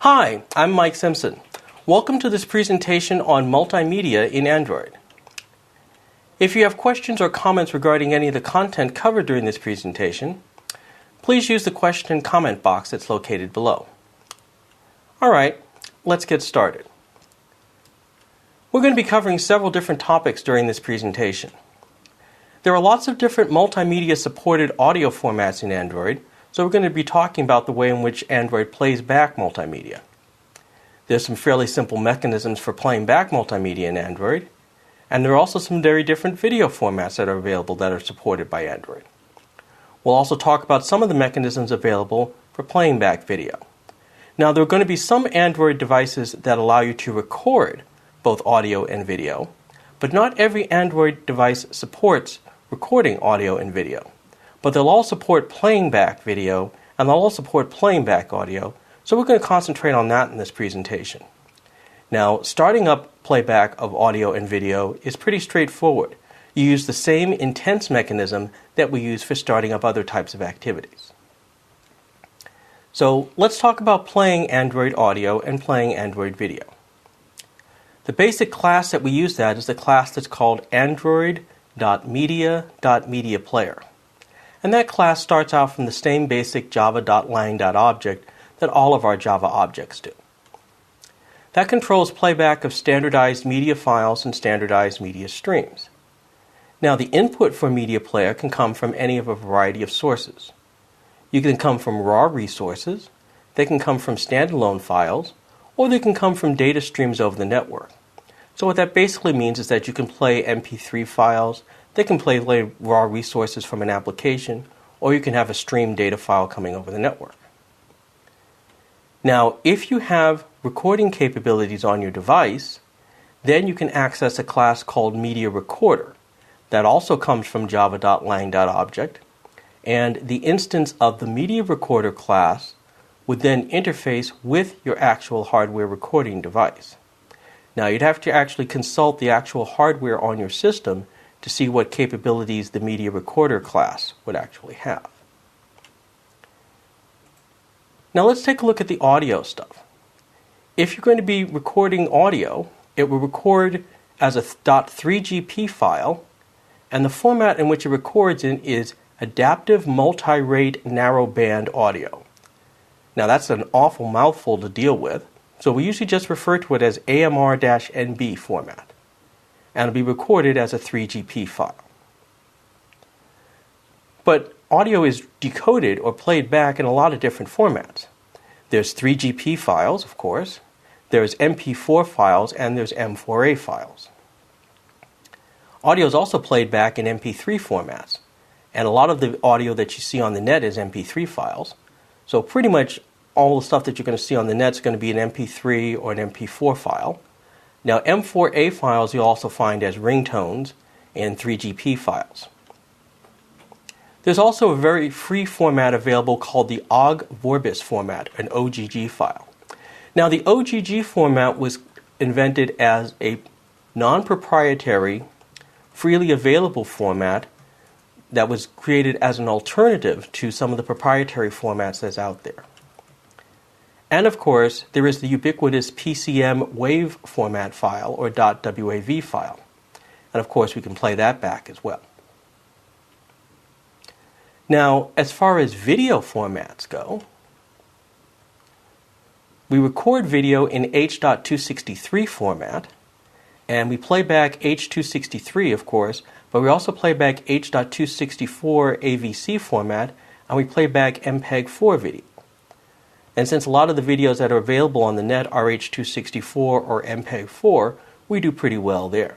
Hi, I'm Mike Simpson. Welcome to this presentation on multimedia in Android. If you have questions or comments regarding any of the content covered during this presentation, please use the question and comment box that's located below. Alright, let's get started. We're going to be covering several different topics during this presentation. There are lots of different multimedia supported audio formats in Android, so we're going to be talking about the way in which Android plays back multimedia. There's some fairly simple mechanisms for playing back multimedia in Android, and there are also some very different video formats that are available that are supported by Android. We'll also talk about some of the mechanisms available for playing back video. Now, there are going to be some Android devices that allow you to record both audio and video, but not every Android device supports recording audio and video. But they'll all support playing back video, and they'll all support playing back audio, so we're going to concentrate on that in this presentation. Now, starting up playback of audio and video is pretty straightforward. You use the same intense mechanism that we use for starting up other types of activities. So let's talk about playing Android audio and playing Android video. The basic class that we use that is the class that's called Android.media.mediaPlayer. And that class starts out from the same basic java.lang.object that all of our Java objects do. That controls playback of standardized media files and standardized media streams. Now, the input for Media Player can come from any of a variety of sources. You can come from raw resources, they can come from standalone files, or they can come from data streams over the network. So what that basically means is that you can play MP3 files, they can play raw resources from an application, or you can have a stream data file coming over the network. Now, if you have recording capabilities on your device, then you can access a class called Media Recorder. That also comes from java.lang.object, and the instance of the Media Recorder class would then interface with your actual hardware recording device. Now, you'd have to actually consult the actual hardware on your system to see what capabilities the Media Recorder class would actually have. Now let's take a look at the audio stuff. If you're going to be recording audio, it will record as a .3GP file, and the format in which it records in is adaptive multi-rate narrowband audio. Now that's an awful mouthful to deal with, so we usually just refer to it as AMR-NB format, and it'll be recorded as a 3GP file. But audio is decoded or played back in a lot of different formats. There's 3GP files, of course, there's MP4 files, and there's M4A files. Audio is also played back in MP3 formats, and a lot of the audio that you see on the net is MP3 files. So pretty much all the stuff that you're going to see on the net is going to be an MP3 or an MP4 file. Now, M4A files you'll also find as ringtones and 3GP files. There's also a very free format available called the OGG Vorbis format, an OGG file. Now, the OGG format was invented as a non-proprietary, freely available format that was created as an alternative to some of the proprietary formats that's out there. And of course, there is the ubiquitous PCM WAV format file or .wav file. And of course, we can play that back as well. Now, as far as video formats go, we record video in H.263 format, and we play back H.263, of course, but we also play back H.264 AVC format, and we play back MPEG-4 video. And since a lot of the videos that are available on the net are H.264 or MPEG-4, we do pretty well there.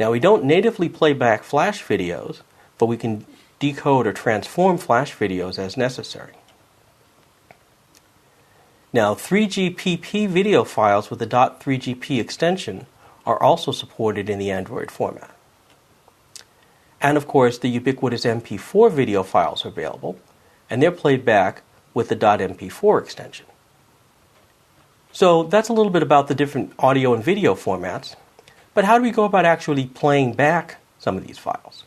Now, we don't natively play back flash videos, but we can decode or transform flash videos as necessary. Now, 3GPP video files with the .3GP extension are also supported in the Android format. And of course, the ubiquitous MP4 video files are available, and they're played back with the .mp4 extension. So that's a little bit about the different audio and video formats, but how do we go about actually playing back some of these files?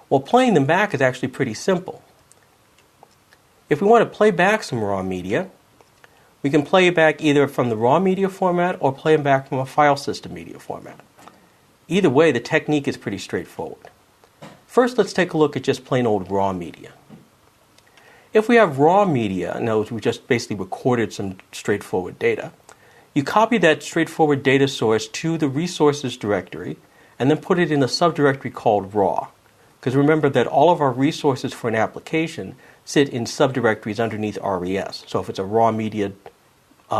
Well, playing them back is actually pretty simple. If we want to play back some raw media, We can play it back either from the raw media format or play it back from a file system media format. Either way, the technique is pretty straightforward. First, let's take a look at just plain old raw media. If we have raw media, in other words, we just basically recorded some straightforward data, you copy that straightforward data source to the resources directory and then put it in a subdirectory called raw. Because remember that all of our resources for an application sit in subdirectories underneath RES. So if it's a raw media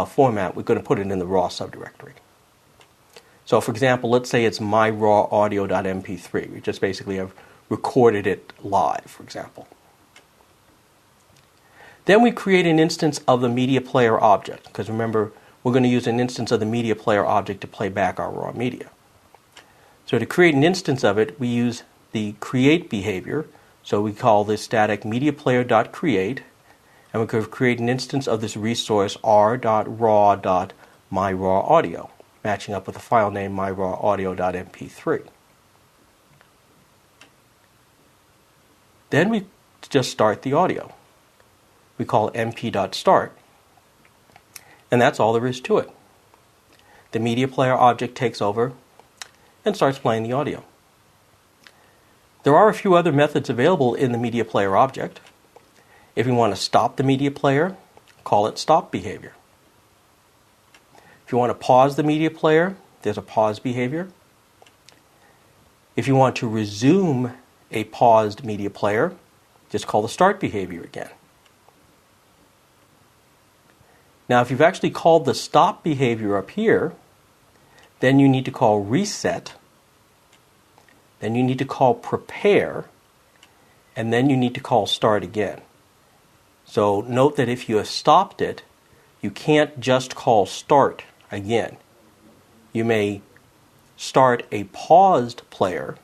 format, we're going to put it in the raw subdirectory. So for example, let's say it's myrawaudio.mp3. We just basically have recorded it live, for example. Then we create an instance of the media player object, because remember, we're going to use an instance of the media player object to play back our raw media. So to create an instance of it, we use the create behavior. So we call this static mediaplayer.create, and we're going to create an instance of this resource r.raw.myrawaudio, matching up with the file name myrawaudio.mp3. Then we just start the audio. We call mp.start, and that's all there is to it. The media player object takes over and starts playing the audio. There are a few other methods available in the media player object. If you want to stop the media player, call it stop behavior. If you want to pause the media player, there's a pause behavior. If you want to resume a paused media player, just call the start behavior again. Now, if you've actually called the stop behavior up here, then you need to call reset, then you need to call prepare, and then you need to call start again. So note that if you have stopped it, you can't just call start again. You may start a paused player,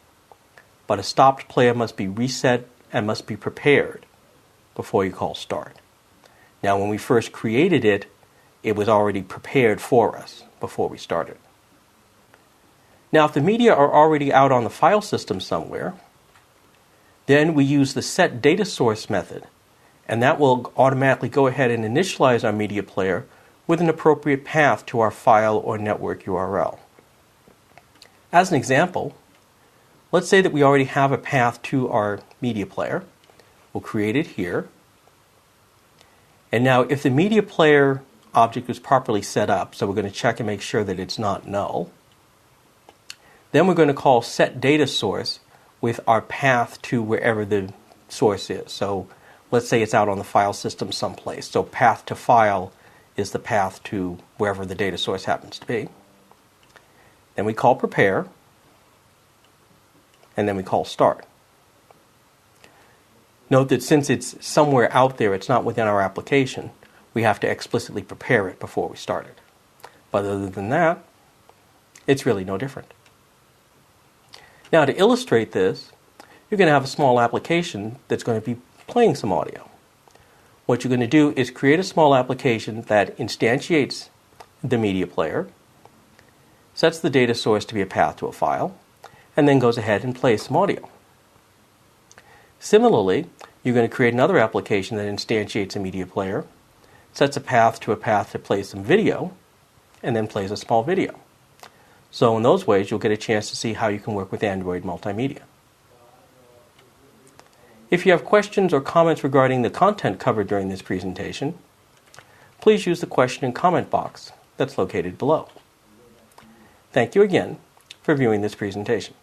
but a stopped player must be reset and must be prepared before you call start. Now, when we first created it, it was already prepared for us before we started. Now, if the media are already out on the file system somewhere, then we use the setDataSource method, and that will automatically go ahead and initialize our media player with an appropriate path to our file or network URL. As an example, let's say that we already have a path to our media player. We'll create it here. And now, if the media player object is properly set up, so we're going to check and make sure that it's not null, then we're going to call setDataSource with our path to wherever the source is. So let's say it's out on the file system someplace. So path to file is the path to wherever the data source happens to be. Then we call prepare, and then we call start. Note that since it's somewhere out there, it's not within our application, we have to explicitly prepare it before we start it. But other than that, it's really no different. Now, to illustrate this, you're going to have a small application that's going to be playing some audio. What you're going to do is create a small application that instantiates the media player, sets the data source to be a path to a file, and then goes ahead and plays some audio. Similarly, you're going to create another application that instantiates a media player, sets a path to play some video, and then plays a small video. So in those ways, you'll get a chance to see how you can work with Android multimedia. If you have questions or comments regarding the content covered during this presentation, please use the question and comment box that's located below. Thank you again for viewing this presentation.